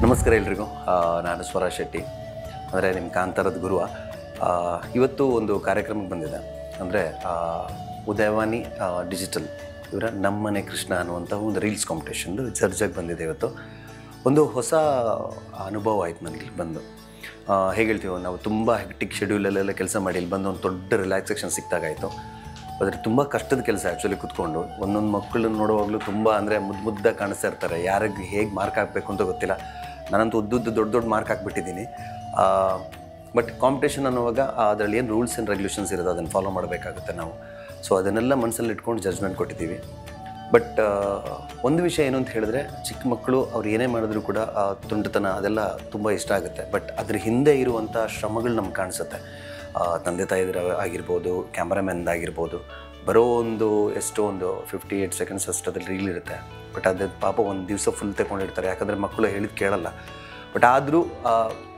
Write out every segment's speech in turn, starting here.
ನಮಸ್ಕಾರ ಎಲ್ರಿಗೂ. ನಾನು ಸ್ವರ ಶೆಟ್ಟಿ, ಅಂದರೆ ನಿಮ್ಮ ಕಾಂತಾರದ ಗುರುವ. ಇವತ್ತು ಒಂದು ಕಾರ್ಯಕ್ರಮಕ್ಕೆ ಬಂದಿದೆ, ಅಂದರೆ ಉದಯವಾಣಿ ಡಿಜಿಟಲ್ ಇವರ ನಮ್ಮನೆ ಕೃಷ್ಣ ಅನ್ನುವಂಥ ಒಂದು ರೀಲ್ಸ್ ಕಾಂಪಿಟೇಷನ್ದು ಚರ್ಚೆಗೆ ಬಂದಿದೆ. ಇವತ್ತು ಒಂದು ಹೊಸ ಅನುಭವ ಆಯ್ತು ನನಗೆ ಇಲ್ಲಿ ಬಂದು. ಹೇಗೆ ಹೇಳ್ತೀವೋ, ನಾವು ತುಂಬ ಹೆಕ್ಟಿಕ್ ಶೆಡ್ಯೂಲಲ್ಲೆಲ್ಲ ಕೆಲಸ ಮಾಡಿ ಇಲ್ಲಿ ಬಂದು ಒಂದು ದೊಡ್ಡ ರಿಲ್ಯಾಕ್ಸೇಷನ್ ಸಿಕ್ತಾಗಾಯಿತು. ಆದರೆ ತುಂಬ ಕಷ್ಟದ ಕೆಲಸ ಆ್ಯಕ್ಚುಲಿ. ಕೂತ್ಕೊಂಡು ಒಂದೊಂದು ಮಕ್ಕಳನ್ನ ನೋಡುವಾಗಲೂ ತುಂಬ ಅಂದರೆ ಮುದ್ದಾಗಿ ಕಾಣಿಸ್ತಾ ಇರ್ತಾರೆ. ಯಾರಿಗೆ ಹೇಗೆ ಮಾರ್ಕ್ ಹಾಕಬೇಕು ಅಂತ ಗೊತ್ತಿಲ್ಲ. ನಾನಂತೂ ದೊಡ್ಡ ಮಾರ್ಕ್ ಹಾಕ್ಬಿಟ್ಟಿದ್ದೀನಿ. ಬಟ್ ಕಾಂಪಿಟೇಷನ್ ಅನ್ನುವಾಗ ಅದರಲ್ಲಿ ಏನು ರೂಲ್ಸ್ ಆ್ಯಂಡ್ ರೆಗ್ಯುಲೇಷನ್ಸ್ ಇರೋದು ಅದನ್ನು ಫಾಲೋ ಮಾಡಬೇಕಾಗುತ್ತೆ ನಾವು. ಸೊ ಅದನ್ನೆಲ್ಲ ಮನಸ್ಸಲ್ಲಿ ಇಟ್ಕೊಂಡು ಜಜ್ಮೆಂಟ್ ಕೊಟ್ಟಿದ್ದೀವಿ. ಬಟ್ ಒಂದು ವಿಷಯ ಏನು ಅಂತ ಹೇಳಿದ್ರೆ, ಚಿಕ್ಕ ಮಕ್ಕಳು ಅವ್ರು ಏನೇ ಮಾಡಿದ್ರು ಕೂಡ ತುಂಟತನ ಅದೆಲ್ಲ ತುಂಬ ಇಷ್ಟ ಆಗುತ್ತೆ. ಬಟ್ ಅದ್ರ ಹಿಂದೆ ಇರುವಂಥ ಶ್ರಮಗಳು ನಮ್ಗೆ ಕಾಣಿಸುತ್ತೆ. ತಂದೆ ತಾಯಿದ್ರ ಆಗಿರ್ಬೋದು, ಕ್ಯಾಮ್ರಾಮನ್ದಾಗಿರ್ಬೋದು. ಬರೋ ಒಂದು ಎಷ್ಟೋ ಒಂದು 58 ಸೆಕೆಂಡ್ಸ್ ಅಷ್ಟು ಅದ್ರಲ್ಲಿ ರೀಲ್ ಇರುತ್ತೆ. ಬಟ್ ಅದು ಪಾಪ ಒಂದು ದಿವಸ ಫುಲ್ ತಗೊಂಡಿರ್ತಾರೆ, ಯಾಕಂದರೆ ಮಕ್ಕಳು ಹೇಳಿದ್ದು ಕೇಳಲ್ಲ. ಬಟ್ ಆದರೂ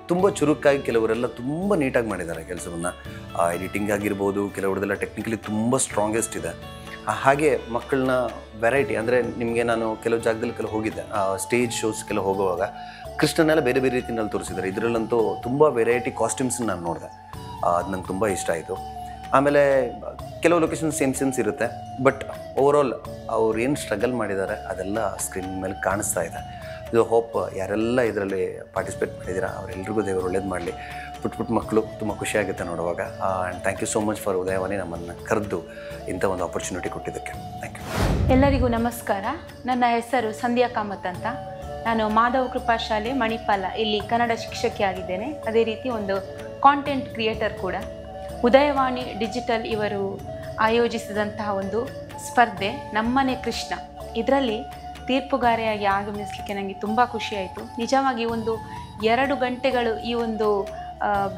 ತುಂಬ ಚುರುಕಾಗಿ ಕೆಲವರೆಲ್ಲ ತುಂಬ ನೀಟಾಗಿ ಮಾಡಿದ್ದಾರೆ ಕೆಲಸವನ್ನು. ಎಡಿಟಿಂಗ್ ಆಗಿರ್ಬೋದು, ಕೆಲವ್ರದ್ದೆಲ್ಲ ಟೆಕ್ನಿಕಲಿ ತುಂಬ ಸ್ಟ್ರಾಂಗೆಸ್ಟ್ ಇದೆ. ಹಾಗೆ ಮಕ್ಕಳನ್ನ ವೆರೈಟಿ, ಅಂದರೆ ನಿಮಗೆ ನಾನು ಕೆಲವು ಜಾಗದಲ್ಲಿ ಹೋಗಿದ್ದೆ, ಸ್ಟೇಜ್ ಶೋಸ್ಗೆಲ್ಲ ಹೋಗುವಾಗ ಕೃಷ್ಣನೆಲ್ಲ ಬೇರೆ ಬೇರೆ ರೀತಿಯಲ್ಲಿ ತೋರಿಸಿದ್ದಾರೆ. ಇದರಲ್ಲಂತೂ ತುಂಬ ವೆರೈಟಿ ಕಾಸ್ಟ್ಯೂಮ್ಸನ್ನ ನಾನು ನೋಡಿದೆ. ಅದು ನಂಗೆ ತುಂಬ ಇಷ್ಟ ಆಯಿತು. ಆಮೇಲೆ ಕೆಲವು ಲೊಕೇಶನ್ ಸೇಮ್ಸ್ ಇರುತ್ತೆ, ಬಟ್ ಓವರಾಲ್ ಅವ್ರು ಏನು ಸ್ಟ್ರಗಲ್ ಮಾಡಿದ್ದಾರೆ ಅದೆಲ್ಲ ಸ್ಕ್ರೀನ್ ಮೇಲೆ ಕಾಣಿಸ್ತಾ ಇದೆ. ಇದು ಹೋಪ್ ಯಾರೆಲ್ಲ ಇದರಲ್ಲಿ ಪಾರ್ಟಿಸಿಪೇಟ್ ಮಾಡಿದ್ದೀರಾ ಅವರೆಲ್ಲರಿಗೂ ದೇವರು ಒಳ್ಳೇದು ಮಾಡಲಿ. ಪುಟ್ಟ ಮಕ್ಕಳು ತುಂಬ ಖುಷಿಯಾಗುತ್ತೆ ನೋಡುವಾಗ. And thank you so much for Udayavani ನಮ್ಮನ್ನು ಕರೆದು ಇಂಥ ಒಂದು ಆಪರ್ಚುನಿಟಿ ಕೊಟ್ಟಿದ್ದಕ್ಕೆ. Thank you. ಎಲ್ಲರಿಗೂ ನಮಸ್ಕಾರ. ನನ್ನ ಹೆಸರು ಸಂಧ್ಯಾ ಕಾಮತ್ ಅಂತ. ನಾನು ಮಾಧವ ಕೃಪಾ ಶಾಲೆ ಮಣಿಪಾಲ ಇಲ್ಲಿ ಕನ್ನಡ ಶಿಕ್ಷಕಿಯಾಗಿದ್ದೇನೆ. ಅದೇ ರೀತಿ ಒಂದು ಕಾಂಟೆಂಟ್ ಕ್ರಿಯೇಟರ್ ಕೂಡ. ಉದಯವಾಣಿ ಡಿಜಿಟಲ್ ಇವರು ಆಯೋಜಿಸಿದಂತಹ ಒಂದು ಸ್ಪರ್ಧೆ ನಮ್ಮನೆ ಕೃಷ್ಣ, ಇದರಲ್ಲಿ ತೀರ್ಪುಗಾರೆಯಾಗಿ ಆಗಮಿಸಲಿಕ್ಕೆ ನನಗೆ ತುಂಬ ಖುಷಿಯಾಯಿತು. ನಿಜವಾಗಿ ಒಂದು 2 ಗಂಟೆಗಳು ಈ ಒಂದು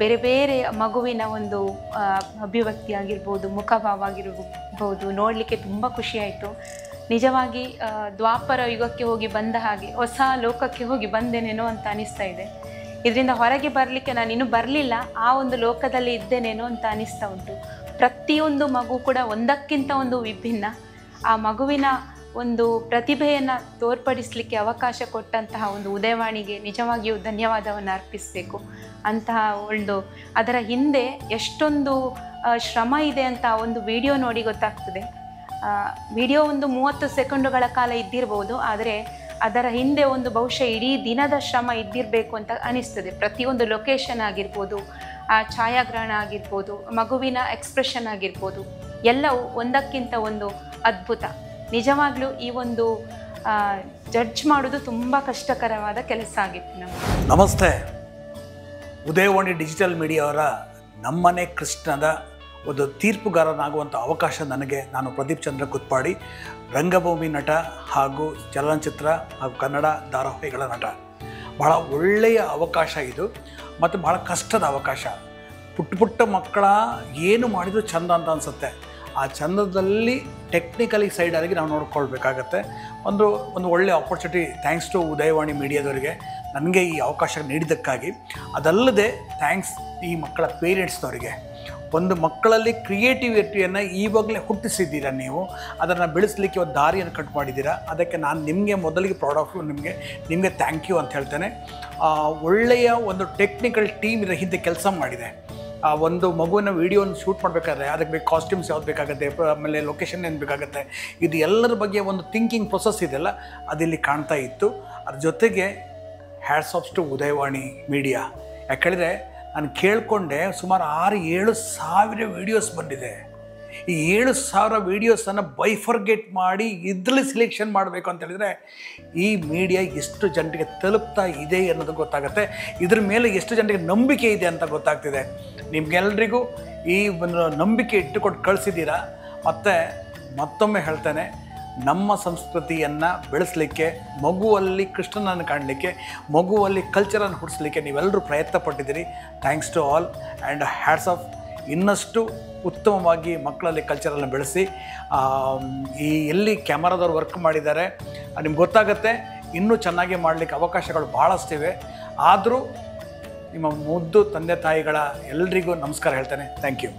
ಬೇರೆ ಬೇರೆ ಮಗುವಿನ ಒಂದು ಅಭಿವ್ಯಕ್ತಿ ಆಗಿರ್ಬೋದು, ಮುಖಭಾವ ಆಗಿರ್ಬೋದು ನೋಡಲಿಕ್ಕೆ ತುಂಬ ಖುಷಿಯಾಯಿತು. ನಿಜವಾಗಿ ದ್ವಾಪರ ಯುಗಕ್ಕೆ ಹೋಗಿ ಬಂದ ಹಾಗೆ ಹೊಸ ಲೋಕಕ್ಕೆ ಹೋಗಿ ಬಂದೇನೇನೋ ಅಂತ ಅನಿಸ್ತಾ ಇದೆ. ಇದರಿಂದ ಹೊರಗೆ ಬರಲಿಕ್ಕೆ ನಾನು ಇನ್ನೂ ಬರಲಿಲ್ಲ, ಆ ಒಂದು ಲೋಕದಲ್ಲಿ ಇದ್ದೇನೇನೋ ಅಂತ ಅನಿಸ್ತಾ ಉಂಟು. ಪ್ರತಿಯೊಂದು ಮಗು ಕೂಡ ಒಂದಕ್ಕಿಂತ ಒಂದು ವಿಭಿನ್ನ. ಆ ಮಗುವಿನ ಒಂದು ಪ್ರತಿಭೆಯನ್ನು ತೋರ್ಪಡಿಸಲಿಕ್ಕೆ ಅವಕಾಶ ಕೊಟ್ಟಂತಹ ಒಂದು ಉದಯವಾಣಿಗೆ ನಿಜವಾಗಿಯೂ ಧನ್ಯವಾದವನ್ನು ಅರ್ಪಿಸಬೇಕು. ಅಂತಹ ಒಂದು ಅದರ ಹಿಂದೆ ಎಷ್ಟೊಂದು ಶ್ರಮ ಇದೆ ಅಂತ ಒಂದು ವಿಡಿಯೋ ನೋಡಿ ಗೊತ್ತಾಗ್ತದೆ. ವಿಡಿಯೋ ಒಂದು 30 ಸೆಕೆಂಡುಗಳ ಕಾಲ ಇದ್ದಿರ್ಬೋದು, ಆದರೆ ಅದರ ಹಿಂದೆ ಒಂದು ಬಹುಶಃ ಇಡೀ ದಿನದ ಶ್ರಮ ಇದ್ದಿರಬೇಕು ಅಂತ ಅನಿಸ್ತದೆ. ಪ್ರತಿಯೊಂದು ಲೊಕೇಶನ್ ಆಗಿರ್ಬೋದು, ಆ ಛಾಯಾಗ್ರಹಣ ಆಗಿರ್ಬೋದು, ಮಗುವಿನ ಎಕ್ಸ್ಪ್ರೆಷನ್ ಆಗಿರ್ಬೋದು, ಎಲ್ಲವೂ ಒಂದಕ್ಕಿಂತ ಒಂದು ಅದ್ಭುತ. ನಿಜವಾಗ್ಲೂ ಈ ಒಂದು ಜಡ್ಜ್ ಮಾಡೋದು ತುಂಬ ಕಷ್ಟಕರವಾದ ಕೆಲಸ ಆಗಿತ್ತು ನಮಗೆ. ನಮಸ್ತೆ. ಉದಯವಾಣಿ ಡಿಜಿಟಲ್ ಮೀಡಿಯಾ ಅವರ ನಮ್ಮನೆ ಕೃಷ್ಣದ ಒಂದು ತೀರ್ಪುಗಾರನಾಗುವಂಥ ಅವಕಾಶ ನನಗೆ. ನಾನು ಪ್ರದೀಪ್ ಚಂದ್ರ ಕುತ್ಪಾಡಿ, ರಂಗಭೂಮಿ ನಟ ಹಾಗೂ ಚಲನಚಿತ್ರ ಹಾಗೂ ಕನ್ನಡ ಧಾರಾವಾಹಿಗಳ ನಟ. ಭಾಳ ಒಳ್ಳೆಯ ಅವಕಾಶ ಇದು, ಮತ್ತು ಭಾಳ ಕಷ್ಟದ ಅವಕಾಶ. ಪುಟ್ಟ ಮಕ್ಕಳ ಏನು ಮಾಡಿದರೂ ಚಂದ ಅಂತ ಅನಿಸುತ್ತೆ. ಆ ಚಂದದಲ್ಲಿ ಟೆಕ್ನಿಕಲಿ ಸೈಡಾಗಿ ನಾವು ನೋಡ್ಕೊಳ್ಬೇಕಾಗತ್ತೆ. ಒಂದು ಒಳ್ಳೆಯ ಆಪರ್ಚುನಿಟಿ. ಥ್ಯಾಂಕ್ಸ್ ಟು ಉದಯವಾಣಿ ಮೀಡಿಯಾದವರಿಗೆ ನನಗೆ ಈ ಅವಕಾಶ ನೀಡಿದ್ದಕ್ಕಾಗಿ. ಅದಲ್ಲದೆ ಥ್ಯಾಂಕ್ಸ್ ಈ ಮಕ್ಕಳ ಪೇರೆಂಟ್ಸ್ನವರಿಗೆ. ಒಂದು ಮಕ್ಕಳಲ್ಲಿ ಕ್ರಿಯೇಟಿವಿಟಿಯನ್ನು ಈವಾಗಲೇ ಹುಟ್ಟಿಸಿದ್ದೀರಾ ನೀವು, ಅದನ್ನು ಬೆಳೆಸಲಿಕ್ಕೆ ಒಂದು ದಾರಿಯನ್ನು ಕಟ್ ಮಾಡಿದ್ದೀರಾ. ಅದಕ್ಕೆ ನಾನು ನಿಮಗೆ ಮೊದಲಿಗೆ ಪ್ರೌಡ್ ಆಫ್ ಯು, ನಿಮಗೆ ಥ್ಯಾಂಕ್ ಯು ಅಂತ ಹೇಳ್ತೇನೆ. ಒಳ್ಳೆಯ ಒಂದು ಟೆಕ್ನಿಕಲ್ ಟೀಮ್ ಇದರ ಹಿಂದೆ ಕೆಲಸ ಮಾಡಿದೆ. ಒಂದು ಮಗುವಿನ ವೀಡಿಯೋನ ಶೂಟ್ ಮಾಡಬೇಕಾದ್ರೆ ಅದಕ್ಕೆ ಬೇಕು ಕಾಸ್ಟ್ಯೂಮ್ಸ್ ಯಾವ್ದು ಬೇಕಾಗುತ್ತೆ, ಆಮೇಲೆ ಲೊಕೇಶನ್ ಏನು ಬೇಕಾಗುತ್ತೆ, ಇದು ಎಲ್ಲರ ಬಗ್ಗೆ ಒಂದು ಥಿಂಕಿಂಗ್ ಪ್ರೊಸೆಸ್ ಇದೆಲ್ಲ ಅದಿಲ್ಲಿ ಕಾಣ್ತಾ ಇತ್ತು. ಅದ್ರ ಜೊತೆಗೆ hats off to Udayavani media. ಯಾಕೇಳಿದರೆ ನಾನು ಕೇಳಿಕೊಂಡೆ ಸುಮಾರು 6-7 ಸಾವಿರ ವೀಡಿಯೋಸ್ ಬಂದಿದೆ. ಈ 7,000 ವೀಡಿಯೋಸನ್ನು ಬೈಫರ್ಗೇಟ್ ಮಾಡಿ ಇದರಲ್ಲಿ ಸಿಲೆಕ್ಷನ್ ಮಾಡಬೇಕು ಅಂತ ಹೇಳಿದರೆ ಈ ಮೀಡಿಯಾ ಎಷ್ಟು ಜನರಿಗೆ ತಲುಪ್ತಾ ಇದೆ ಅನ್ನೋದು ಗೊತ್ತಾಗುತ್ತೆ. ಇದ್ರ ಮೇಲೆ ಎಷ್ಟು ಜನರಿಗೆ ನಂಬಿಕೆ ಇದೆ ಅಂತ ಗೊತ್ತಾಗ್ತಿದೆ. ನಿಮಗೆಲ್ರಿಗೂ ಈ ಒಂದು ನಂಬಿಕೆ ಇಟ್ಟುಕೊಂಡು ಕಳಿಸಿದ್ದೀರಾ. ಮತ್ತು ಮತ್ತೊಮ್ಮೆ ಹೇಳ್ತೇನೆ, ನಮ್ಮ ಸಂಸ್ಕೃತಿಯನ್ನು ಬೆಳೆಸಲಿಕ್ಕೆ, ಮಗುವಲ್ಲಿ ಕೃಷ್ಣನನ್ನು ಕಾಣಲಿಕ್ಕೆ, ಮಗುವಲ್ಲಿ ಕಲ್ಚರನ್ನು ಹುಟ್ಟಿಸ್ಲಿಕ್ಕೆ ನೀವೆಲ್ಲರೂ ಪ್ರಯತ್ನ ಪಟ್ಟಿದ್ದೀರಿ. Thanks to all and hats off. ಇನ್ನಷ್ಟು ಉತ್ತಮವಾಗಿ ಮಕ್ಕಳಲ್ಲಿ ಕಲ್ಚರನ್ನು ಬೆಳೆಸಿ. ಈ ಎಲ್ಲಿ ಕ್ಯಾಮರಾದವ್ರು ವರ್ಕ್ ಮಾಡಿದ್ದಾರೆ ನಿಮ್ಗೆ ಗೊತ್ತಾಗುತ್ತೆ, ಇನ್ನೂ ಚೆನ್ನಾಗಿ ಮಾಡಲಿಕ್ಕೆ ಅವಕಾಶಗಳು ಭಾಳಷ್ಟಿವೆ. ಆದರೂ ನಿಮ್ಮ ಮುದ್ದು ತಂದೆ ತಾಯಿಗಳ ಎಲ್ರಿಗೂ ನಮಸ್ಕಾರ ಹೇಳ್ತೇನೆ. Thank you.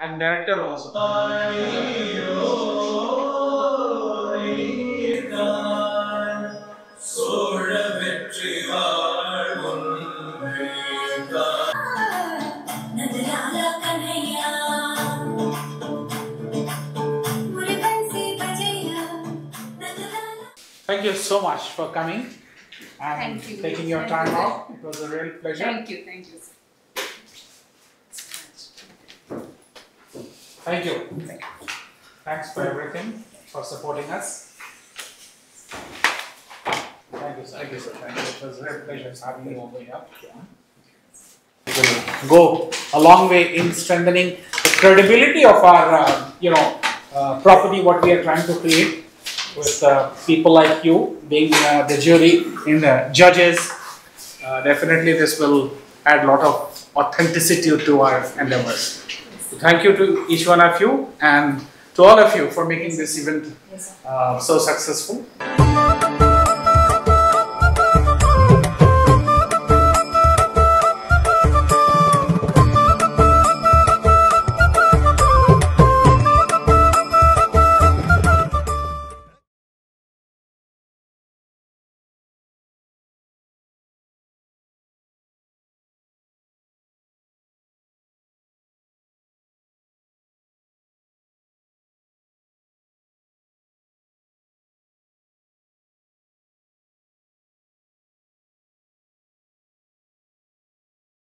And director also. Thank you so much for coming and taking your time out. It was a real pleasure. Thank you. Thank you. Thanks for everything, for supporting us. Thank you, sir. Thank you, sir. Thank you. It was a real pleasure having you over here. It will go a long way in strengthening the credibility of our, property, what we are trying to create, with people like you being the jury in the judges. Definitely this will add a lot of authenticity to our endeavors. Thank you to each one of you and to all of you for making this event so successful.